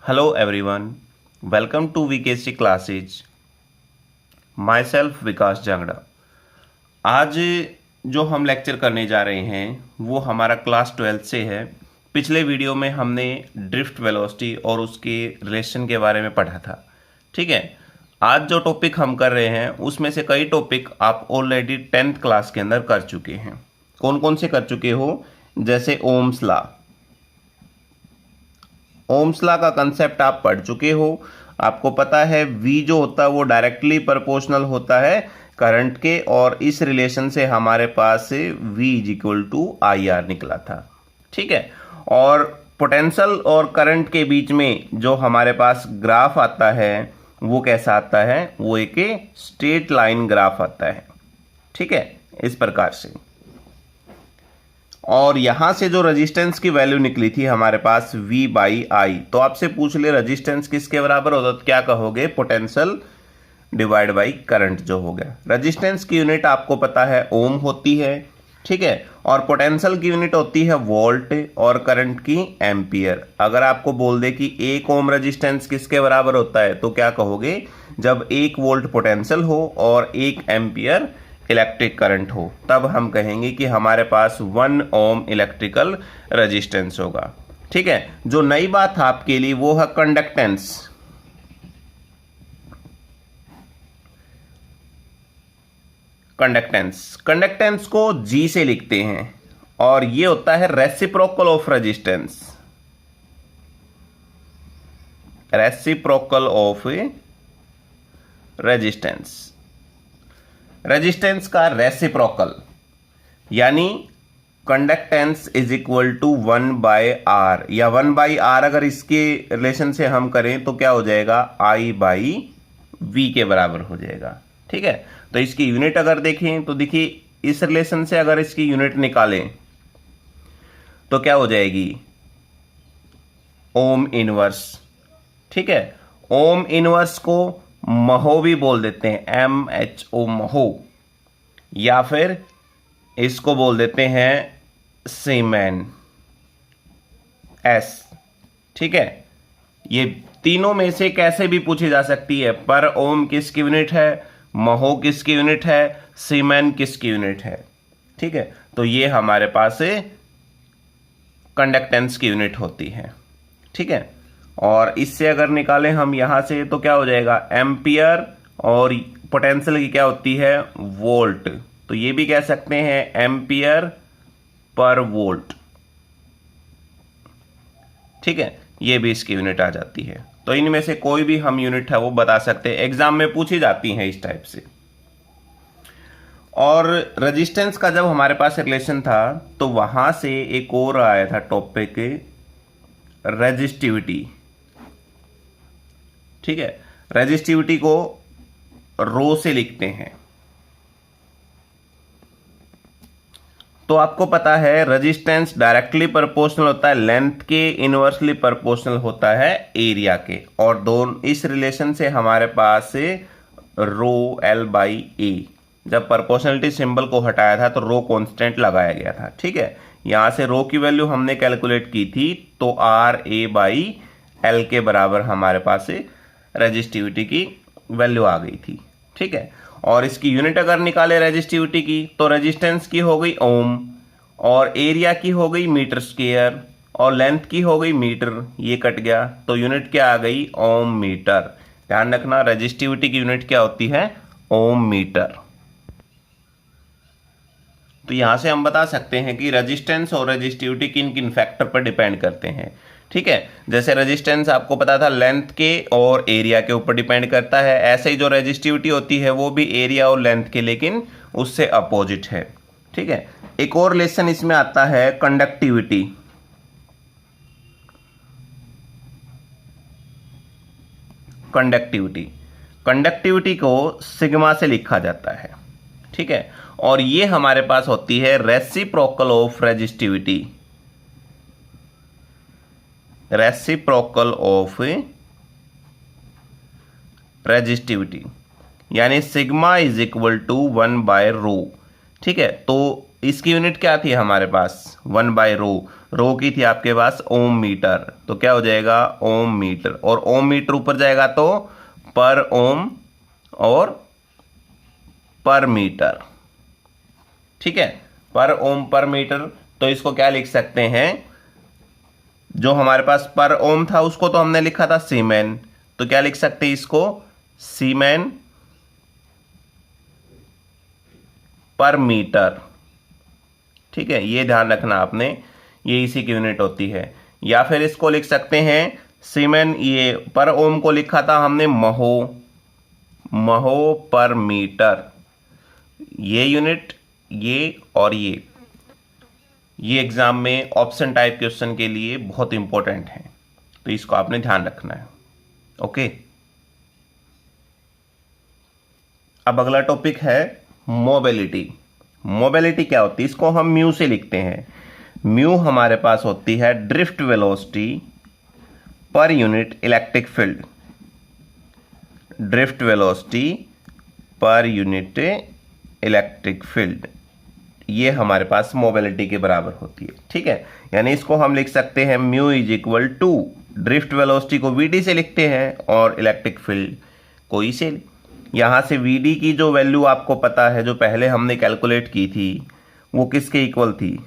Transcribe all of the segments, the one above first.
Hello everyone, welcome to VKC classes. Myself विकास जांगड़ा। आज जो हम लेक्चर करने जा रहे हैं वो हमारा क्लास 12 से है। पिछले वीडियो में हमने ड्रिफ्ट वेलोसिटी और उसके रिलेशन के बारे में पढ़ा था। ठीक है, आज जो टॉपिक हम कर रहे हैं उसमें से कई टॉपिक आप ऑलरेडी 10th क्लास के अंदर कर चुके हैं। कौन कौन से कर चुके हो? जैसे ओम्स लॉ, ओम्स लॉ का कंसेप्ट आप पढ़ चुके हो। आपको पता है V जो होता है वो डायरेक्टली प्रोपोर्शनल होता है करंट के, और इस रिलेशन से हमारे पास V = IR निकला था। ठीक है, और पोटेंशियल और करंट के बीच में जो हमारे पास ग्राफ आता है वो कैसा आता है? वो एक स्ट्रेट लाइन ग्राफ आता है। ठीक है, इस प्रकार से। और यहां से जो रेजिस्टेंस की वैल्यू निकली थी हमारे पास V/I, तो आपसे पूछ ले रेजिस्टेंस किसके बराबर होता तो क्या कहोगे? पोटेंशियल डिवाइड बाई करंट जो हो गया। रेजिस्टेंस की यूनिट आपको पता है ओम होती है। ठीक है, और पोटेंशियल की यूनिट होती है वोल्ट और करंट की एम्पियर। अगर आपको बोल दे कि 1 ओम रेजिस्टेंस किसके बराबर होता है तो क्या कहोगे? जब 1 वोल्ट पोटेंशियल हो और 1 एम्पियर इलेक्ट्रिक करंट हो, तब हम कहेंगे कि हमारे पास 1 ओम इलेक्ट्रिकल रेजिस्टेंस होगा। ठीक है, जो नई बात आपके लिए वो है कंडक्टेंस। कंडक्टेंस को G से लिखते हैं और ये होता है reciprocal of resistance. Reciprocal of resistance का रेसिप्रोकल, यानी कंडक्टेंस = 1/R, या 1/R अगर इसके रिलेशन से हम करें तो क्या हो जाएगा? I/V के बराबर हो जाएगा। ठीक है, तो इसकी यूनिट अगर देखें तो देखिए इस रिलेशन से अगर इसकी यूनिट निकालें तो क्या हो जाएगी? Ohm inverse. ठीक है, ओम इनवर्स को महो भी बोल देते हैं, MHO महो, या फिर इसको बोल देते हैं सीमेन S। ठीक है, ये तीनों में से कैसे भी पूछी जा सकती है, पर ओम किसकी यूनिट है, महो किसकी यूनिट है, सीमेन किसकी यूनिट है। ठीक है, तो ये हमारे पास कंडक्टेंस की यूनिट होती है। ठीक है, और इससे अगर निकालें हम यहां से तो क्या हो जाएगा? एम्पियर, और पोटेंशियल की क्या होती है? वोल्ट। तो ये भी कह सकते हैं एम्पियर पर वोल्ट। ठीक है, ये भी इसकी यूनिट आ जाती है। तो इनमें से कोई भी हम यूनिट है वो बता सकते हैं, एग्जाम में पूछी जाती हैं इस टाइप से। और रेजिस्टेंस का जब हमारे पास रिलेशन था तो वहां से एक और आया था टॉपिक, रेजिस्टिविटी। ठीक है, रेजिस्टिविटी को रो से लिखते हैं। तो आपको पता है रेजिस्टेंस डायरेक्टली प्रोपोर्शनल होता है लेंथ के, इनवर्सली प्रोपोर्शनल होता है एरिया के, और दोनों इस रिलेशन से हमारे पास रो L/A। जब प्रोपोर्शनलिटी सिंबल को हटाया था तो रो कांस्टेंट लगाया गया था। ठीक है, यहां से रो की वैल्यू हमने कैलकुलेट की थी तो RA/L के बराबर हमारे पास रेजिस्टिविटी की वैल्यू आ गई थी। ठीक है, और इसकी यूनिट अगर निकाले रेजिस्टिविटी की तो रेजिस्टेंस की हो गई ओम, और एरिया की हो गई मीटर स्क्वायर, और लेंथ की हो गई मीटर। ये कट गया तो यूनिट क्या आ गई? ओम मीटर। ध्यान रखना, रेजिस्टिविटी की यूनिट क्या होती है? ओम मीटर। तो यहां से हम बता सकते हैं कि रेजिस्टेंस और रेजिस्टिविटी किन किन फैक्टर पर डिपेंड करते हैं। ठीक है, जैसे रेजिस्टेंस आपको पता था लेंथ के और एरिया के ऊपर डिपेंड करता है, ऐसे ही जो रेजिस्टिविटी होती है वो भी एरिया और लेंथ के, लेकिन उससे अपोजिट है। ठीक है, एक और रिलेशन इसमें आता है कंडक्टिविटी। कंडक्टिविटी को सिग्मा से लिखा जाता है। ठीक है, और ये हमारे पास होती है reciprocal of resistivity. Reciprocal of resistivity, यानी सिग्मा = 1/ρ। ठीक है, तो इसकी यूनिट क्या थी हमारे पास, 1/रो, रो की थी आपके पास ओम मीटर, तो क्या हो जाएगा ओम मीटर, और ओम मीटर ऊपर जाएगा तो पर ओम और पर मीटर, ठीक है, पर ओम पर मीटर। तो इसको क्या लिख सकते हैं, जो हमारे पास पर ओम था उसको तो हमने लिखा था सीमेन, तो क्या लिख सकते हैं इसको सीमेन पर मीटर, ठीक है, ये ध्यान रखना आपने, ये इसी की यूनिट होती है। या फिर इसको लिख सकते हैं सीमेन, ये पर ओम को लिखा था हमने महो, महो पर मीटर, ये यूनिट, ये और ये एग्जाम में ऑप्शन टाइप क्वेश्चन के लिए बहुत इंपॉर्टेंट है, तो इसको आपने ध्यान रखना है। ओके, अब अगला टॉपिक है मोबिलिटी। मोबिलिटी क्या होती है, इसको हम म्यू से लिखते हैं। म्यू हमारे पास होती है drift velocity per unit electric field, drift velocity per unit electric field, ये हमारे पास मोबिलिटी के बराबर होती है, ठीक है। यानी इसको हम लिख सकते हैं mu is equal to, drift velocity को वीडी से लिखते हैं और इलेक्ट्रिक फील्ड को ई से। यहाँ से वीडी की जो वैल्यू आपको पता है, जो पहले हमने कैलकुलेट की थी, वो किसके इक्वल थी,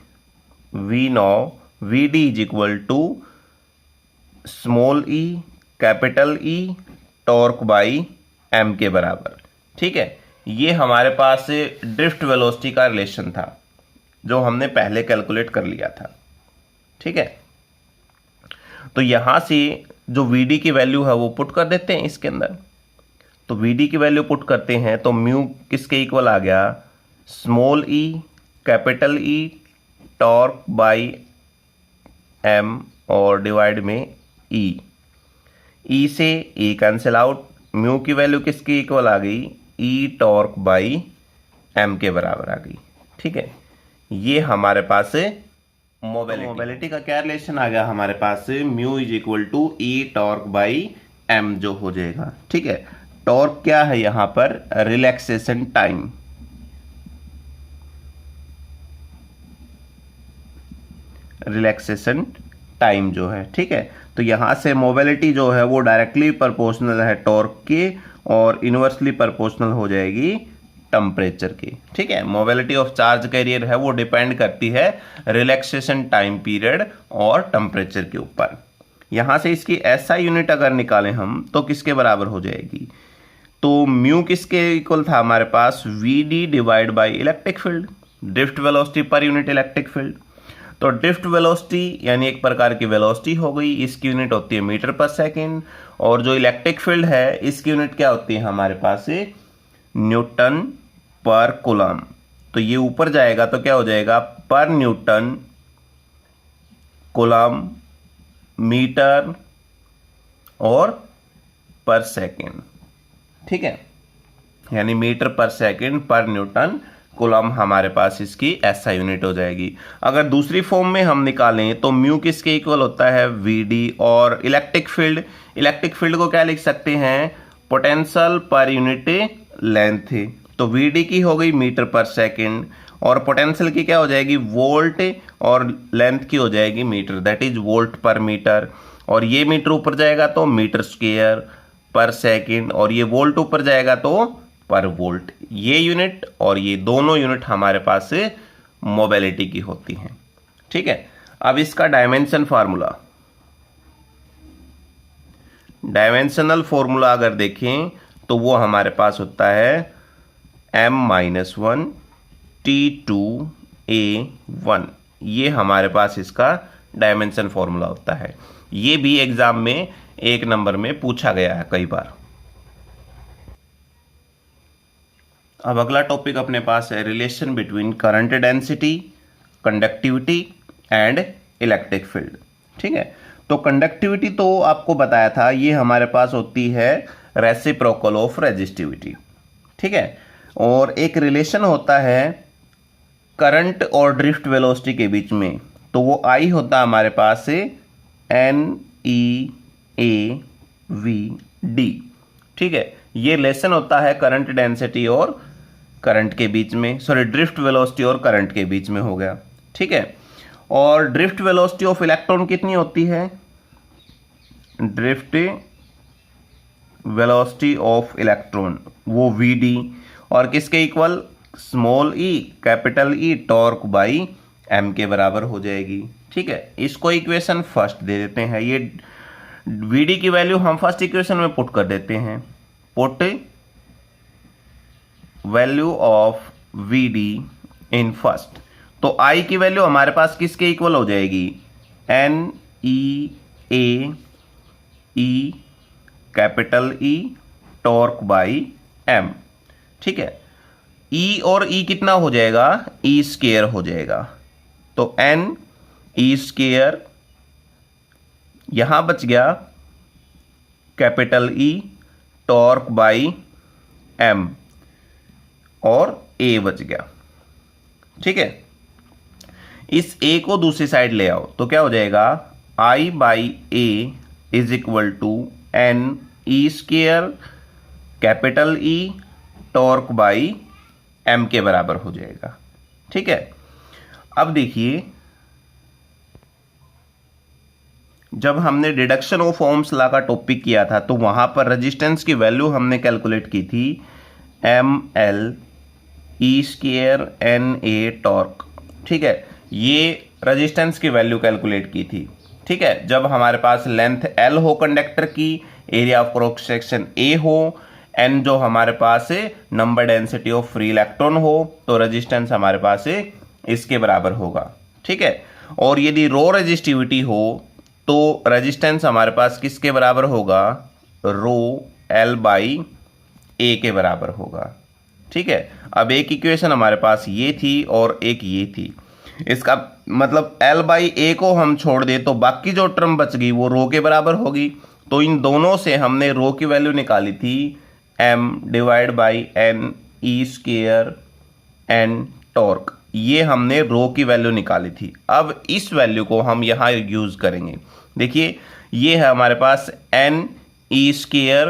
we know V D is equal to small e capital E torque by M के बराबर, ठीक है। ये हमारे पास ड्रिफ्ट वेलोसिटी का रिलेशन था जो हमने पहले कैलकुलेट कर लिया था, ठीक है। तो यहां से जो वीडी की वैल्यू है वो पुट कर देते हैं इसके अंदर, तो वीडी की वैल्यू पुट करते हैं तो म्यू किसके इक्वल आ गया, small e capital E torque by M और डिवाइड में ई से ई कैंसिल आउट, म्यू की वैल्यू किसकी इक्वल आ गई, ई टॉर्क बाई एम के बराबर आ गई, ठीक है। ये हमारे पास मोबिलिटी का क्या रिलेशन आ गया हमारे पास, mu is equal to E torque by M जो हो जाएगा, ठीक है। टॉर्क क्या है यहां पर, रिलैक्सेशन टाइम, रिलैक्सेशन टाइम जो है, ठीक है। तो यहां से मोबिलिटी जो है वो डायरेक्टली प्रोपोर्शनल है टॉर्क के और इनवर्सली प्रोपोर्शनल हो जाएगी टेम्परेचर की, ठीक है। मोबिलिटी ऑफ चार्ज कैरियर है वो डिपेंड करती है रिलैक्सेशन टाइम पीरियड और टेम्परेचर के ऊपर। यहां से इसकी एसआई यूनिट अगर निकालें हम तो किसके बराबर हो जाएगी, तो म्यू किसके इक्वल था हमारे पास, VD divide by electric field, drift velocity per unit electric field. तो ड्रिफ्ट वेलोसिटी यानी एक प्रकार की वेलोसिटी हो गई, इसकी यूनिट होती है मीटर पर सेकेंड, और जो इलेक्ट्रिक फील्ड है इसकी यूनिट क्या होती है हमारे पास, न्यूटन पर कूलम। तो ये ऊपर जाएगा तो क्या हो जाएगा, पर न्यूटन कूलम मीटर और पर सेकेंड, ठीक है। यानी मीटर पर सेकेंड पर न्यूटन कूलम हमारे पास इसकी एसआई यूनिट हो जाएगी। अगर दूसरी फॉर्म में हम निकालें तो म्यू किसके इक्वल होता है, वीडी, और इलेक्ट्रिक फील्ड को क्या लिख सकते हैं, पोटेंशियल पर यूनिट लेंथ, तो वीडी की हो गई मीटर पर सेकेंड और पोटेंशियल की क्या हो जाएगी, वोल्ट, और लेंथ की हो जाएगी मीटर, दैट इज वोल्ट पर मीटर, और ये मीटर ऊपर जाएगा तो मीटर स्क्वायर पर सेकेंड, और ये वोल्ट ऊपर जाएगा तो पर वोल्ट। ये यूनिट और ये दोनों यूनिट हमारे पास मोबिलिटी की होती हैं, ठीक है। अब इसका डायमेंशन फार्मूला, डायमेंशनल फॉर्मूला अगर देखें तो वो हमारे पास होता है m-1 T2A1, ये हमारे पास इसका डायमेंशन फॉर्मूला होता है। ये भी एग्जाम में एक नंबर में पूछा गया है कई बार। अब अगला टॉपिक अपने पास है relation between current density, conductivity and electric field, ठीक है। तो कंडक्टिविटी तो आपको बताया था, ये हमारे पास होती है रेसिप्रोकल ऑफ रेजिस्टिविटी, ठीक है। और एक रिलेशन होता है करंट और ड्रिफ्ट वेलोसिटी के बीच में, तो वो आई होता है हमारे पास NEAVD, ठीक है। ये रिलेशन होता है करंट डेंसिटी और करंट के बीच में, सॉरी ड्रिफ्ट वेलोसिटी और करंट के बीच में हो गया, ठीक है। और ड्रिफ्ट वेलोसिटी ऑफ इलेक्ट्रॉन कितनी होती है? ड्रिफ्ट वेलोसिटी ऑफ इलेक्ट्रॉन वो वीडी, और किसके इक्वल? Small e capital E torque by M के बराबर हो जाएगी, ठीक है। इसको इक्वेशन फर्स्ट दे देते हैं, ये वीडी की वैल्यू हम फर्स्ट इक्वेशन में पुट कर देते हैं, put value of V D in first. तो आई की वैल्यू हमारे पास किसके इक्वल हो जाएगी? N E A E capital E torque by M, ठीक है। ई और ई कितना हो जाएगा? ई स्केयर हो जाएगा, तो एन ई स्केयर, यहां बच गया capital E torque by M, और ए बच गया, ठीक है। इस ए को दूसरी साइड ले आओ तो क्या हो जाएगा? I by A is equal to N E square capital E torque by M के बराबर हो जाएगा, ठीक है। अब देखिए, जब हमने डिडक्शन ऑफ ओम्स लॉ का टॉपिक किया था तो वहां पर रेजिस्टेंस की वैल्यू हमने कैलकुलेट की थी M L E square N A torque, ठीक है। ये रेजिस्टेंस की वैल्यू कैलकुलेट की थी, ठीक है। जब हमारे पास लेंथ एल हो कंडक्टर की, area of cross section A हो, एन जो हमारे पास number density of free electron हो, तो रेजिस्टेंस हमारे पास इसके बराबर होगा, ठीक है। और यदि रो रेजिस्टिविटी हो तो रेजिस्टेंस हमारे पास किसके बराबर होगा? रो एल बाई ए के बराबर होगा, ठीक है। अब एक इक्वेशन हमारे पास ये थी और एक ये थी, इसका मतलब एल बाई ए को हम छोड़ दें तो बाकी जो टर्म बच गई वो रो के बराबर होगी। तो इन दोनों से हमने रो की वैल्यू निकाली थी M divide by N E square N torque, ये हमने रो की वैल्यू निकाली थी। अब इस वैल्यू को हम यहाँ यूज करेंगे। देखिए, ये है हमारे पास N E square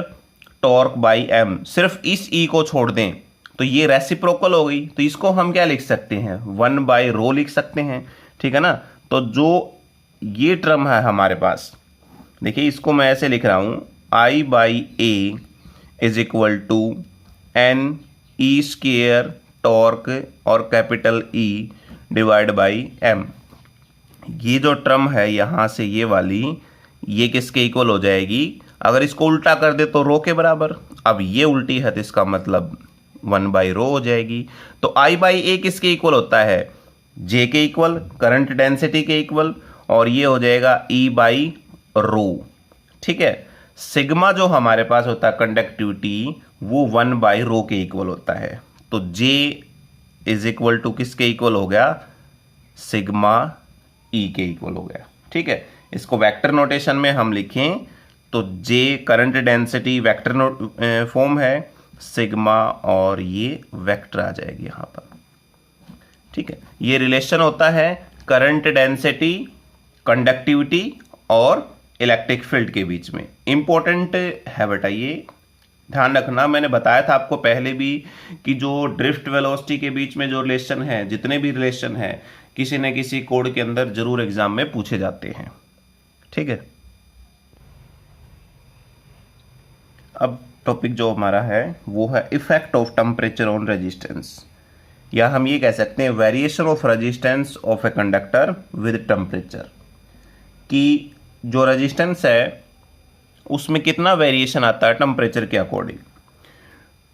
torque by M, सिर्फ इस ई को छोड़ दें तो ये रेसिप्रोकल हो गई, तो इसको हम क्या लिख सकते हैं? 1 बाई रो लिख सकते हैं, ठीक है ना। तो जो ये टर्म है हमारे पास, देखिए इसको मैं ऐसे लिख रहा हूं, I by A is equal to N E square torque और capital E divide by M. ये जो टर्म है यहां से ये वाली, ये किसके इक्वल हो जाएगी? अगर इसको उल्टा कर दे तो रो के बराबर। अब ये उल्टी है तो इसका मतलब 1 बाई रो हो जाएगी। तो आई बाई ए किसके इक्वल होता है? जे के इक्वल, करंट डेंसिटी के इक्वल, और ये हो जाएगा ई बाई रो, ठीक है। सिग्मा जो हमारे पास होता है कंडक्टिविटी, वो 1 बाई रो के इक्वल होता है। तो जे इज इक्वल टू किसके इक्वल हो गया? सिग्मा ई के इक्वल हो गया, ठीक है। इसको वेक्टर नोटेशन में हम लिखें तो जे करंट डेंसिटी वेक्टर फॉर्म है, सिग्मा और ये वेक्टर आ जाएगी यहां पर, ठीक है। ये रिलेशन होता है करंट डेंसिटी, कंडक्टिविटी और इलेक्ट्रिक फील्ड के बीच में। इंपॉर्टेंट है बेटा, ये ध्यान रखना। मैंने बताया था आपको पहले भी कि जो ड्रिफ्ट वेलोसिटी के बीच में जो रिलेशन है, जितने भी रिलेशन है, किसी न किसी कोड के अंदर जरूर एग्जाम में पूछे जाते हैं, ठीक है। अब टॉपिक जो हमारा है वो है effect of temperature on resistance, या हम ये कह सकते हैं variation of resistance of a conductor with temperature, कि जो रेजिस्टेंस है उसमें कितना वेरिएशन आता है टेम्परेचर के अकॉर्डिंग।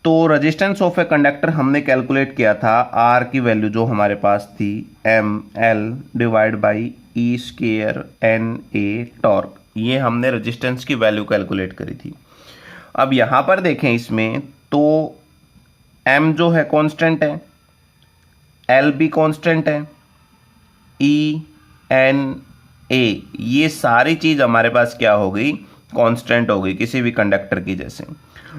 तो रेजिस्टेंस ऑफ ए कंडक्टर हमने कैलकुलेट किया था, आर की वैल्यू जो हमारे पास थी M L divide by E square N A torque, ये हमने रेजिस्टेंस की वैल्यू कैलकुलेट करी थी। अब यहाँ पर देखें इसमें तो m जो है कांस्टेंट है, l भी कांस्टेंट है, e n a ये सारी चीज़ हमारे पास क्या हो गई? कांस्टेंट हो गई किसी भी कंडक्टर की जैसे।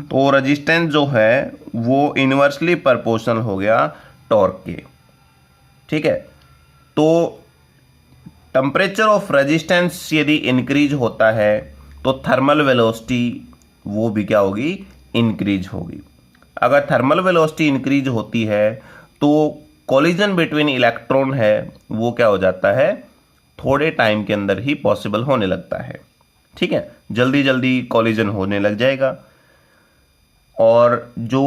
तो रेजिस्टेंस जो है वो इन्वर्सली प्रोपोर्शनल हो गया टॉर्क के, ठीक है। तो टेम्परेचर ऑफ रेजिस्टेंस यदि इंक्रीज होता है तो थर्मल वेलोसिटी वो भी क्या होगी? इंक्रीज होगी। अगर थर्मल वेलोसिटी इंक्रीज होती है तो कोलिजन बिटवीन इलेक्ट्रॉन है वो क्या हो जाता है, थोड़े टाइम के अंदर ही पॉसिबल होने लगता है। ठीक है, जल्दी जल्दी कोलिजन होने लग जाएगा। और जो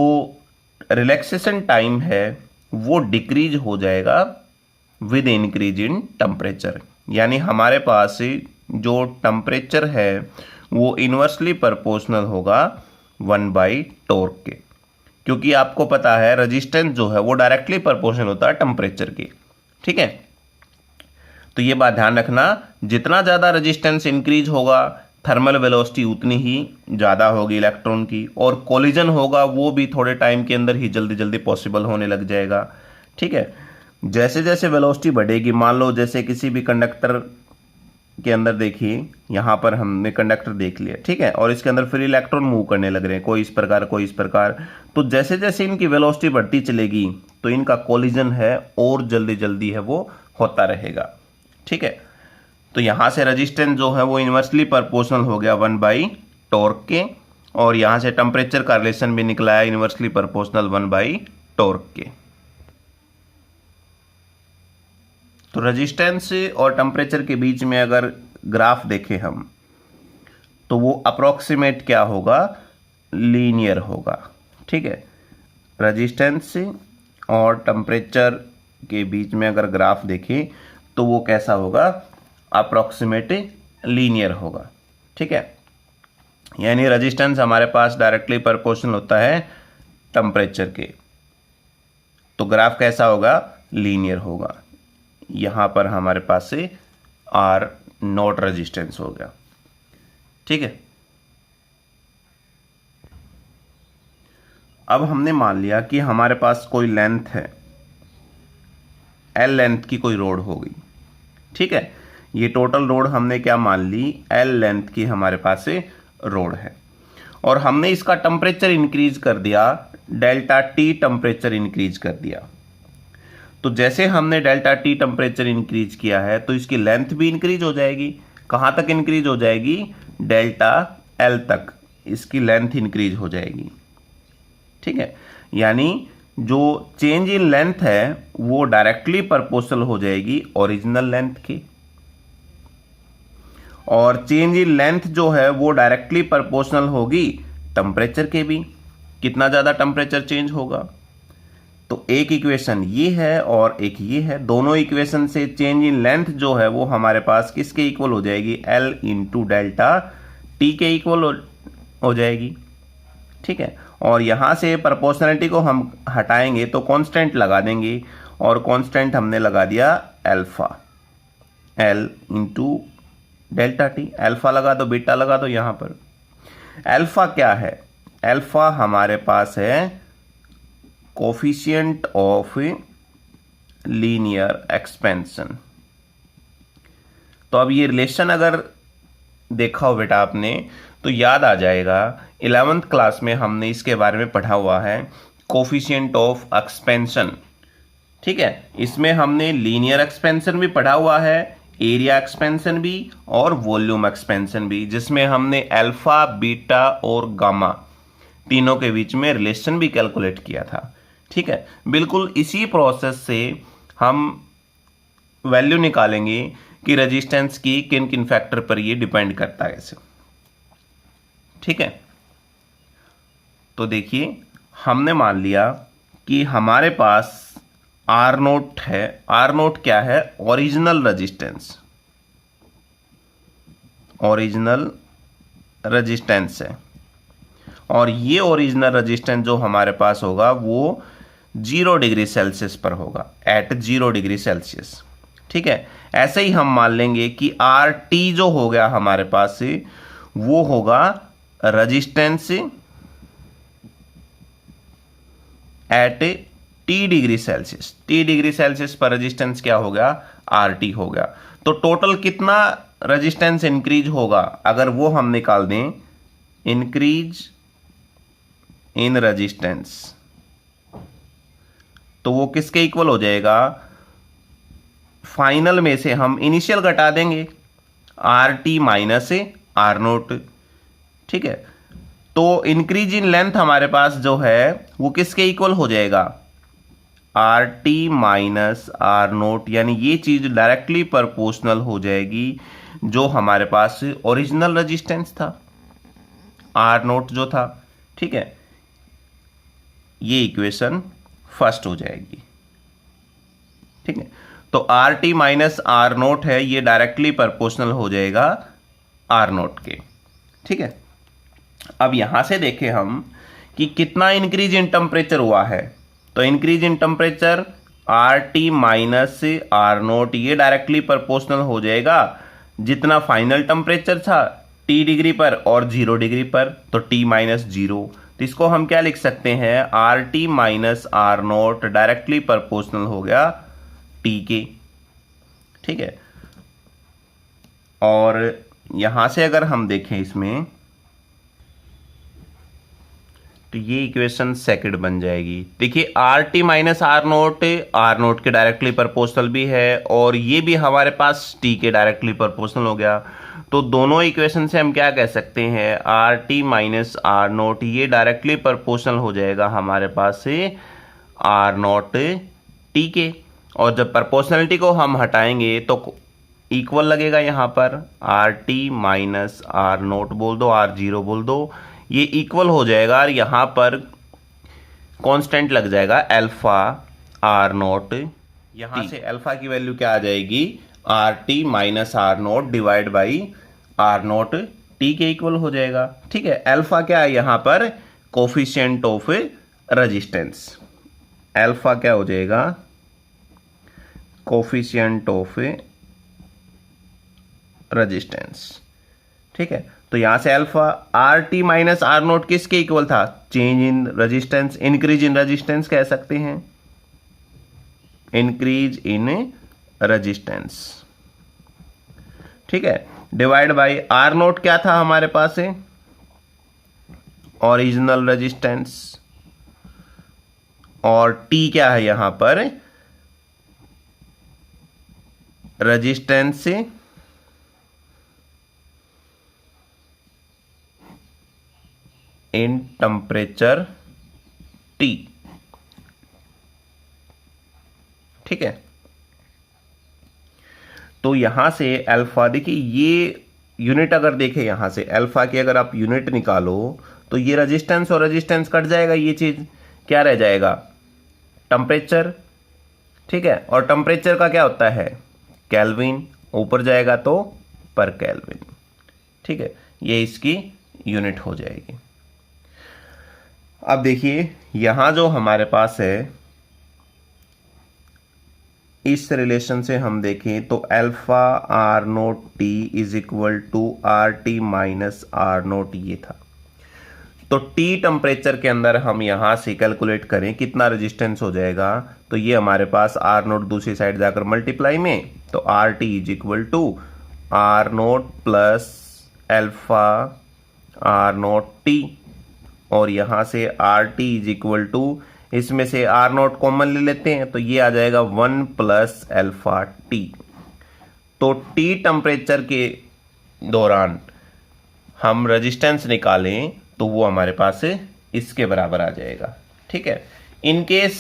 रिलैक्सेशन टाइम है वो डिक्रीज हो जाएगा विद इंक्रीज इन टेम्परेचर। यानी हमारे पास जो टेम्परेचर है वो इन्वर्सली प्रोपोर्शनल होगा 1/टॉर्क के, क्योंकि आपको पता है रेजिस्टेंस जो है वो डायरेक्टली प्रोपोर्शनल होता है टेम्परेचर के। ठीक है, तो ये बात ध्यान रखना, जितना ज़्यादा रेजिस्टेंस इंक्रीज होगा थर्मल वेलोसिटी उतनी ही ज़्यादा होगी इलेक्ट्रॉन की, और कोलिजन होगा वो भी थोड़े टाइम के अंदर ही जल्दी जल्दी पॉसिबल होने लग जाएगा। ठीक है, जैसे जैसे वेलोसिटी बढ़ेगी, मान लो जैसे किसी भी कंडक्टर के अंदर देखिए, यहाँ पर हमने कंडक्टर देख लिया, ठीक है, और इसके अंदर फिर इलेक्ट्रॉन मूव करने लग रहे हैं, कोई इस प्रकार कोई इस प्रकार। तो जैसे जैसे इनकी वेलोसिटी बढ़ती चलेगी तो इनका कोलिजन है और जल्दी जल्दी है वो होता रहेगा। ठीक है, तो यहाँ से रेजिस्टेंस जो है वो इन्वर्सली प्रोपोर्शनल हो गया 1/टॉर्क के, और यहाँ से टेम्परेचर का रिलेशन भी निकला है इन्वर्सली प्रोपोर्शनल 1/टॉर्क के। तो रेजिस्टेंस और टेम्परेचर के बीच में अगर ग्राफ देखें हम तो वो अप्रोक्सीमेट क्या होगा, लीनियर होगा। ठीक है, रेजिस्टेंस और टेम्परेचर के बीच में अगर ग्राफ देखें तो वो कैसा होगा, अप्रोक्सीमेट लीनियर होगा। ठीक है, यानी रेजिस्टेंस हमारे पास डायरेक्टली प्रोपोर्शनल होता है टेम्परेचर के, तो ग्राफ कैसा होगा, लीनियर होगा। यहाँ पर हमारे पास से R0 रेजिस्टेंस हो गया। ठीक है, अब हमने मान लिया कि हमारे पास कोई लेंथ है, L लेंथ की कोई रोड होगी। ठीक है, ये टोटल रोड हमने क्या मान ली, L लेंथ की हमारे पास से रोड है, और हमने इसका टेम्परेचर इंक्रीज कर दिया, डेल्टा T टेम्परेचर इंक्रीज कर दिया। तो जैसे हमने डेल्टा T टेम्परेचर इंक्रीज किया है तो इसकी लेंथ भी इंक्रीज हो जाएगी। कहाँ तक इंक्रीज हो जाएगी, डेल्टा L तक इसकी लेंथ इंक्रीज हो जाएगी। ठीक है, यानी जो चेंज इन लेंथ है वो डायरेक्टली प्रोपोर्शनल हो जाएगी ओरिजिनल लेंथ के, और चेंज इन लेंथ जो है वो डायरेक्टली प्रोपोर्शनल होगी टेम्परेचर के भी। कितना ज़्यादा टेम्परेचर चेंज होगा, तो एक इक्वेशन ये है और एक ये है, दोनों इक्वेशन से चेंज इन लेंथ जो है वो हमारे पास किसके इक्वल हो जाएगी, L इंटू डेल्टा T के इक्वल हो जाएगी। ठीक है, और यहाँ से प्रोपोर्शनलिटी को हम हटाएंगे तो कांस्टेंट लगा देंगे, और कांस्टेंट हमने लगा दिया alpha, L into delta T। Alpha लगा दो, बीटा लगा दो। यहाँ पर अल्फा क्या है, अल्फा हमारे पास है कोफिशिएंट ऑफ लीनियर एक्सपेंशन। तो अब ये रिलेशन अगर देखा हो बेटा आपने तो याद आ जाएगा, 11th क्लास में हमने इसके बारे में पढ़ा हुआ है, कोफिशिएंट ऑफ एक्सपेंशन। ठीक है, इसमें हमने लीनियर एक्सपेंशन भी पढ़ा हुआ है, एरिया एक्सपेंशन भी और वॉल्यूम एक्सपेंशन भी, जिसमें हमने अल्फा, बीटा और गामा तीनों के बीच में रिलेशन भी कैलकुलेट किया था। ठीक है, बिल्कुल इसी प्रोसेस से हम वैल्यू निकालेंगे कि रेजिस्टेंस की किन किन फैक्टर पर ये डिपेंड करता है ऐसे। ठीक है, तो देखिए हमने मान लिया कि हमारे पास R0 है। R0 क्या है, ओरिजिनल रेजिस्टेंस, ओरिजिनल रेजिस्टेंस है, और ये ओरिजिनल रेजिस्टेंस जो हमारे पास होगा वो 0 डिग्री सेल्सियस पर होगा, एट 0 डिग्री सेल्सियस। ठीक है, ऐसे ही हम मान लेंगे कि RT जो हो गया हमारे पास से वो होगा resistance at T degree Celsius. T degree Celsius पर रेजिस्टेंस क्या हो गया, RT हो गया। तो टोटल कितना रेजिस्टेंस इंक्रीज होगा अगर वो हम निकाल दें, इंक्रीज इन रेजिस्टेंस, तो वो किसके इक्वल हो जाएगा, फाइनल में से हम इनिशियल घटा देंगे, RT माइनस R0। ठीक है, तो इंक्रीज इन लेंथ हमारे पास जो है वो किसके इक्वल हो जाएगा, R T minus R naught, यानी ये चीज डायरेक्टली प्रोपोर्शनल हो जाएगी जो हमारे पास ओरिजिनल रेजिस्टेंस था, आर नोट जो था। ठीक है, ये इक्वेशन फर्स्ट हो जाएगी। ठीक है, तो R T minus R naught है, ये डायरेक्टली प्रोपोर्शनल हो जाएगा आर नोट के। ठीक है, अब यहां से देखें हम कि कितना इंक्रीज इन टेम्परेचर हुआ है। तो increase in temperature R T minus R naught, ये डायरेक्टली प्रोपोर्शनल हो जाएगा जितना फाइनल टेम्परेचर था टी डिग्री पर और 0 डिग्री पर, तो टी माइनस 0। तो इसको हम क्या लिख सकते हैं, R T minus R naught directly proportional हो गया टी के। ठीक है, और यहां से अगर हम देखें इसमें तो ये इक्वेशन सेकंड बन जाएगी। देखिए R T minus R naught के डायरेक्टली प्रोपोर्शनल भी है और ये भी हमारे पास टी के डायरेक्टली प्रोपोर्शनल हो गया। तो दोनों इक्वेशन से हम क्या कह सकते हैं, R T minus R naught ये डायरेक्टली प्रोपोर्शनल हो जाएगा हमारे पास से आर नोट टी के। और जब प्रोपोर्शनलिटी को हम हटाएंगे तो इक्वल लगेगा यहाँ पर, R T minus R naught बोल दो, आर जीरो बोल दो, ये इक्वल हो जाएगा और यहाँ पर कांस्टेंट लग जाएगा अल्फा आर नोट। यहाँ से अल्फा की वैल्यू क्या आ जाएगी, R T minus R naught divide by R naught T के इक्वल हो जाएगा। ठीक है, अल्फा क्या है यहाँ पर, कोफिशिएंट ऑफ रेजिस्टेंस। अल्फा क्या हो जाएगा, कोफिशिएंट ऑफ रेजिस्टेंस। ठीक है, तो यहां से alpha R T minus R naught किसके इक्वल था, change in resistance, increase in resistance कह सकते हैं, इंक्रीज इन रेजिस्टेंस। ठीक है, डिवाइड बाय आर नोट क्या था हमारे पास है, ओरिजिनल रेजिस्टेंस, और टी क्या है यहां पर, रेजिस्टेंस इन टेम्परेचर टी। ठीक है, तो यहां से अल्फा, देखिए ये यूनिट अगर देखें यहां से अल्फा की अगर आप यूनिट निकालो तो ये रेजिस्टेंस और रेजिस्टेंस कट जाएगा, ये चीज क्या रह जाएगा, टेम्परेचर। ठीक है, और टेम्परेचर का क्या होता है, केल्विन, ऊपर जाएगा तो पर केल्विन। ठीक है, ये इसकी यूनिट हो जाएगी। अब देखिए यहां जो हमारे पास है, इस रिलेशन से हम देखें तो alpha R naught T is equal to R T minus R naught ये था। तो टी टेम्परेचर के अंदर हम यहां से कैलकुलेट करें कितना रेजिस्टेंस हो जाएगा, तो ये हमारे पास आर नोट दूसरी साइड जाकर मल्टीप्लाई में, तो R T is equal to R naught plus alpha R naught T, और यहां से R T is equal to, इसमें से आर नोट कॉमन ले लेते हैं तो ये आ जाएगा 1 प्लस अल्फा टी। तो टी टेम्परेचर के दौरान हम रेजिस्टेंस निकालें तो वो हमारे पास इसके बराबर आ जाएगा। ठीक है, इन केस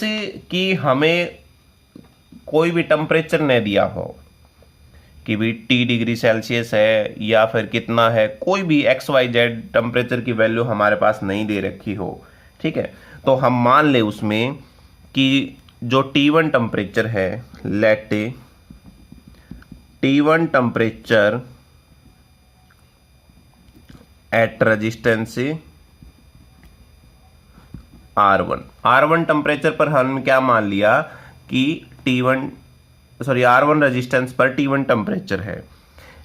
कि हमें कोई भी टेम्परेचर नहीं दिया हो कि भी टी डिग्री सेल्सियस है या फिर कितना है, कोई भी एक्स वाई जेड टेम्परेचर की वैल्यू हमारे पास नहीं दे रखी हो। ठीक है, तो हम मान ले उसमें कि जो T1 टेम्परेचर है, let T1 temperature at resistance R1 temperature पर हमने क्या मान लिया कि R1 रेजिस्टेंस पर T1 टेम्परेचर है।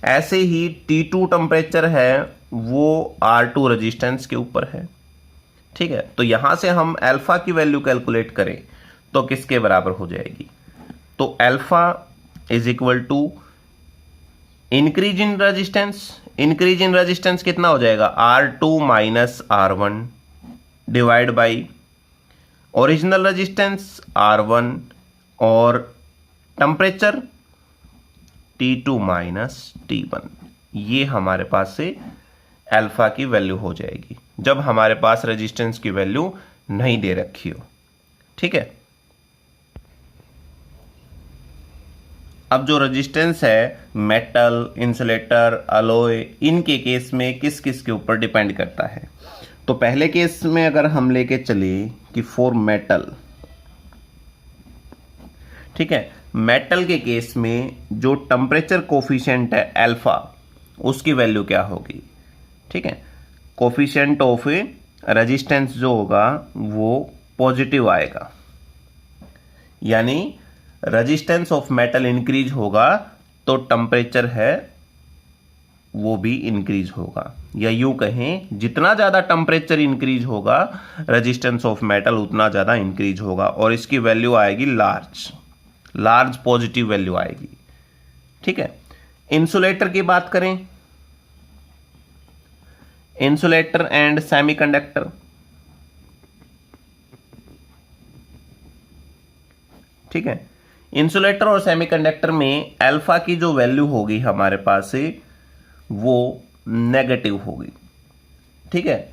ऐसे ही T2 टेम्परेचर है वो R2 रेजिस्टेंस के ऊपर है। ठीक है, तो यहां से हम अल्फा की वैल्यू कैलकुलेट करें तो किसके बराबर हो जाएगी, तो alpha is equal to increase in resistance, increase in resistance कितना हो जाएगा, R2 minus R1 divide by original resistance R1 और टेम्परेचर T2 माइनस T1, ये हमारे पास से अल्फा की वैल्यू हो जाएगी जब हमारे पास रेजिस्टेंस की वैल्यू नहीं दे रखी हो। ठीक है, अब जो रेजिस्टेंस है मेटल, इंसुलेटर, अलॉय, इनके केस में किस किस के ऊपर डिपेंड करता है। तो पहले केस में अगर हम लेके चले कि फॉर मेटल, ठीक है, मेटल के केस में जो टेम्परेचर कोफिशिएंट है अल्फा, उसकी वैल्यू क्या होगी। ठीक है, कोफिशिएंट ऑफ रेजिस्टेंस जो होगा वो पॉजिटिव आएगा, यानी रेजिस्टेंस ऑफ मेटल इंक्रीज होगा तो टेम्परेचर है वो भी इंक्रीज होगा, या यूं कहें जितना ज़्यादा टेम्परेचर इंक्रीज होगा रेजिस्टेंस ऑफ मेटल उतना ज़्यादा इंक्रीज होगा, और इसकी वैल्यू आएगी लार्ज पॉजिटिव वैल्यू आएगी। ठीक है, इंसुलेटर की बात करें, इंसुलेटर एंड सेमीकंडक्टर, ठीक है, इंसुलेटर और सेमीकंडक्टर में अल्फा की जो वैल्यू होगी हमारे पास से वो नेगेटिव होगी। ठीक है,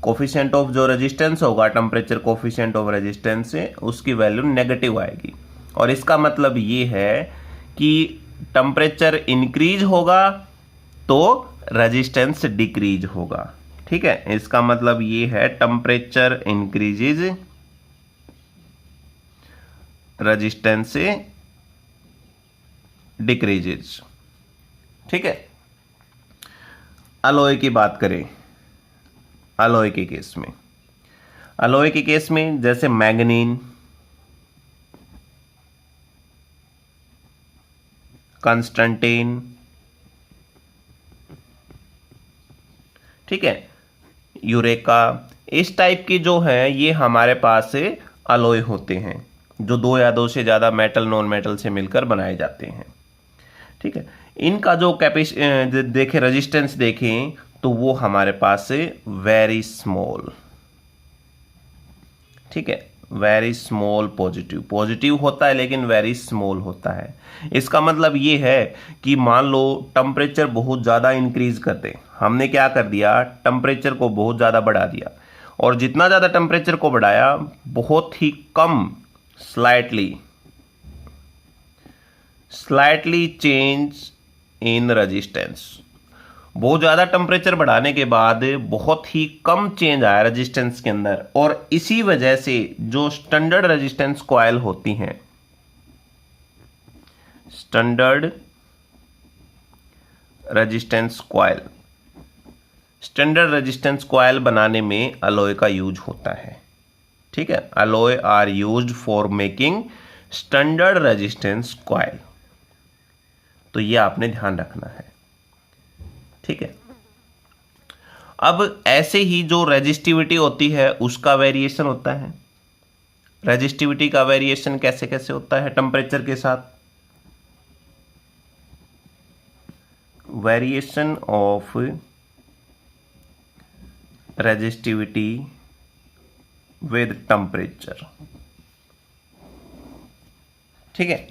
कोफिशिएंट ऑफ जो रेजिस्टेंस होगा, टेम्परेचर कोफिशिएंट ऑफ रेजिस्टेंस से उसकी वैल्यू नेगेटिव आएगी, और इसका मतलब ये है कि टेम्परेचर इंक्रीज होगा तो रेजिस्टेंस डिक्रीज होगा। ठीक है, इसका मतलब ये है टेम्परेचर इंक्रीजेज, रेजिस्टेंस डिक्रीजेज। ठीक है, अलॉय की बात करें, अलॉय के केस में, अलॉय के केस में जैसे मैग्नीन, कंस्टेंटीन, ठीक है, यूरेका, इस टाइप की जो है ये हमारे पास से अलॉय होते हैं जो दो या दो से ज़्यादा मेटल नॉन मेटल से मिलकर बनाए जाते हैं। ठीक है, इनका जो देखें रेजिस्टेंस देखें तो वो हमारे पास से वेरी स्मॉल, ठीक है, वेरी स्मॉल पॉजिटिव होता है लेकिन वेरी स्मॉल होता है। इसका मतलब ये है कि मान लो टेम्परेचर बहुत ज़्यादा इंक्रीज कर दे, हमने क्या कर दिया, टेम्परेचर को बहुत ज़्यादा बढ़ा दिया, और जितना ज़्यादा टेम्परेचर को बढ़ाया बहुत ही कम स्लाइटली चेंज इन रेजिस्टेंस, बहुत ज़्यादा टेम्परेचर बढ़ाने के बाद बहुत ही कम चेंज आया रेजिस्टेंस के अंदर, और इसी वजह से जो स्टैंडर्ड रेजिस्टेंस कॉइल होती हैं, स्टैंडर्ड रेजिस्टेंस कॉइल बनाने में अलॉय का यूज होता है। ठीक है, alloy are used for making standard resistance coil, तो ये आपने ध्यान रखना है। ठीक है, अब ऐसे ही जो रेजिस्टिविटी होती है उसका वेरिएशन होता है। रेजिस्टिविटी का वेरिएशन कैसे कैसे होता है टेम्परेचर के साथ, variation of resistivity with temperature. ठीक है,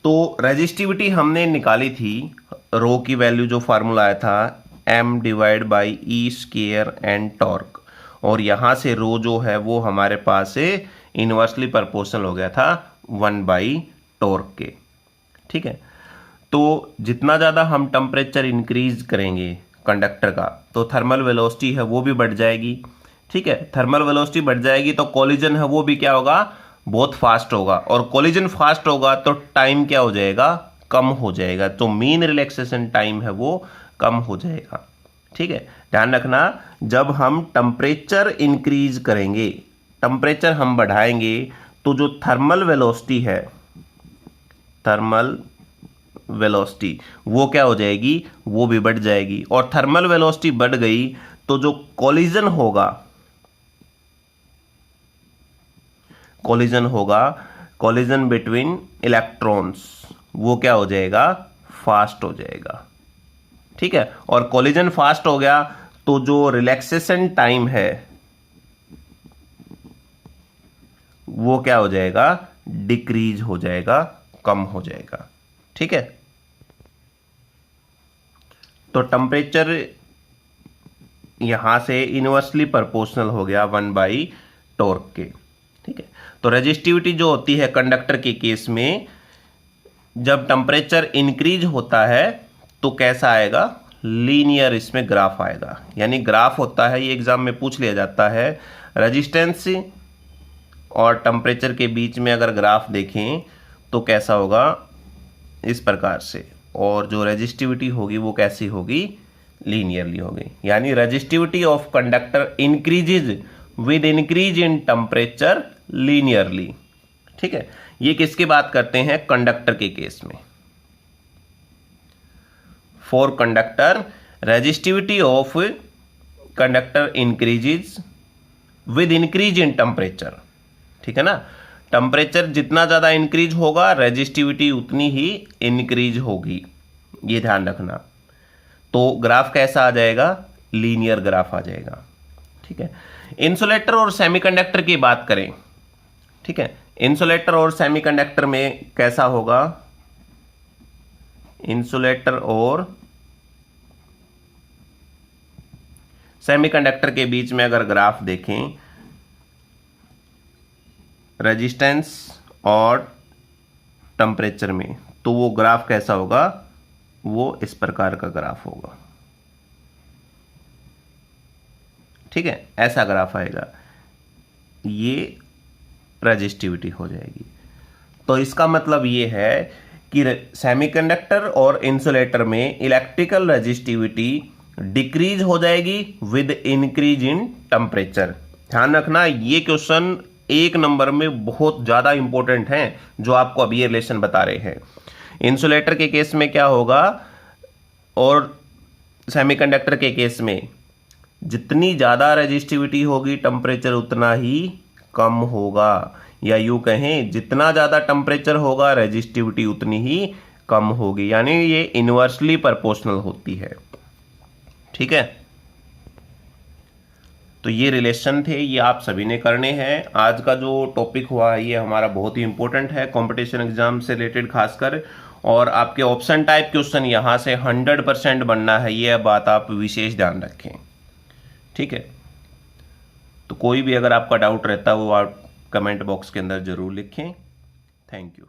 तो रेजिस्टिविटी हमने निकाली थी, रो की वैल्यू जो फार्मूला आया था m divide by E square and torque, और यहाँ से रो जो है वो हमारे पास से इन्वर्सली प्रोपोर्शनल हो गया था 1 टॉर्क के। ठीक है, तो जितना ज़्यादा हम टेम्परेचर इंक्रीज करेंगे कंडक्टर का तो थर्मल वेलोसिटी है वो भी बढ़ जाएगी। ठीक है, थर्मल वेलोसिटी बढ़ जाएगी तो कॉलिजन है वो भी क्या होगा, बहुत फास्ट होगा, और कॉलिजन फास्ट होगा तो टाइम क्या हो जाएगा, कम हो जाएगा, तो मीन रिलैक्सेशन टाइम है वो कम हो जाएगा। ठीक है, ध्यान रखना, जब हम टेम्परेचर इंक्रीज करेंगे, टेम्परेचर हम बढ़ाएंगे तो जो थर्मल वेलोसिटी है, थर्मल वेलोसिटी वो क्या हो जाएगी, वो भी बढ़ जाएगी, और थर्मल वेलोसिटी बढ़ गई तो जो कॉलिजन होगा, कॉलिजन बिटवीन इलेक्ट्रॉन्स, वो क्या हो जाएगा, फास्ट हो जाएगा। ठीक है, और कॉलिजन फास्ट हो गया तो जो रिलैक्सेशन टाइम है वो क्या हो जाएगा, डिक्रीज हो जाएगा, कम हो जाएगा। ठीक है, तो टेम्परेचर यहां से इनवर्सली प्रोपोर्शनल हो गया 1/टॉर्क के। ठीक है, तो रेजिस्टिविटी जो होती है कंडक्टर के केस में, जब टेम्परेचर इंक्रीज होता है तो कैसा आएगा, लीनियर इसमें ग्राफ आएगा। यानी ग्राफ होता है, ये एग्जाम में पूछ लिया जाता है, रेजिस्टेंस और टेम्परेचर के बीच में अगर ग्राफ देखें तो कैसा होगा, इस प्रकार से, और जो रेजिस्टिविटी होगी वो कैसी होगी, लीनियरली होगी। यानी resistivity of conductor increases with increase in temperature linearly. ठीक है, ये किसकी बात करते हैं, कंडक्टर के केस में। For conductor resistivity of conductor increases with increase in temperature. ठीक है ना, टेम्परेचर जितना ज्यादा इंक्रीज होगा रेजिस्टिविटी उतनी ही इंक्रीज होगी, ये ध्यान रखना। तो ग्राफ कैसा आ जाएगा, लीनियर ग्राफ आ जाएगा। ठीक है, इंसुलेटर और सेमीकंडक्टर की बात करें। ठीक है, इंसुलेटर और सेमीकंडक्टर में कैसा होगा, इंसुलेटर और सेमीकंडक्टर के बीच में अगर ग्राफ देखें, रेजिस्टेंस और टेम्परेचर में, तो वो ग्राफ कैसा होगा, वो इस प्रकार का ग्राफ होगा। ठीक है, ऐसा ग्राफ आएगा, ये रेजिस्टिविटी हो जाएगी। तो इसका मतलब ये है कि सेमीकंडक्टर और इंसुलेटर में इलेक्ट्रिकल रेजिस्टिविटी डिक्रीज हो जाएगी विद इंक्रीज इन टेम्परेचर। ध्यान रखना, ये क्वेश्चन 1 नंबर में बहुत ज्यादा इंपॉर्टेंट है जो आपको अभी ये रिलेशन बता रहे हैं। इंसुलेटर के केस में क्या होगा और सेमीकंडक्टर के केस में, जितनी ज्यादा रेजिस्टिविटी होगी टेम्परेचर उतना ही कम होगा, या यूं कहें जितना ज्यादा टेम्परेचर होगा रेजिस्टिविटी उतनी ही कम होगी। यानी ये इनवर्सली प्रोपोर्शनल होती है। ठीक है, तो ये रिलेशन थे, ये आप सभी ने करने हैं। आज का जो टॉपिक हुआ है ये हमारा बहुत ही इंपॉर्टेंट है कंपटीशन एग्जाम से रिलेटेड खासकर, और आपके ऑप्शन टाइप क्वेश्चन यहां से 100% बनना है, ये बात आप विशेष ध्यान रखें। ठीक है, तो कोई भी अगर आपका डाउट रहता है वो आप कमेंट बॉक्स के अंदर जरूर लिखें। Thank you.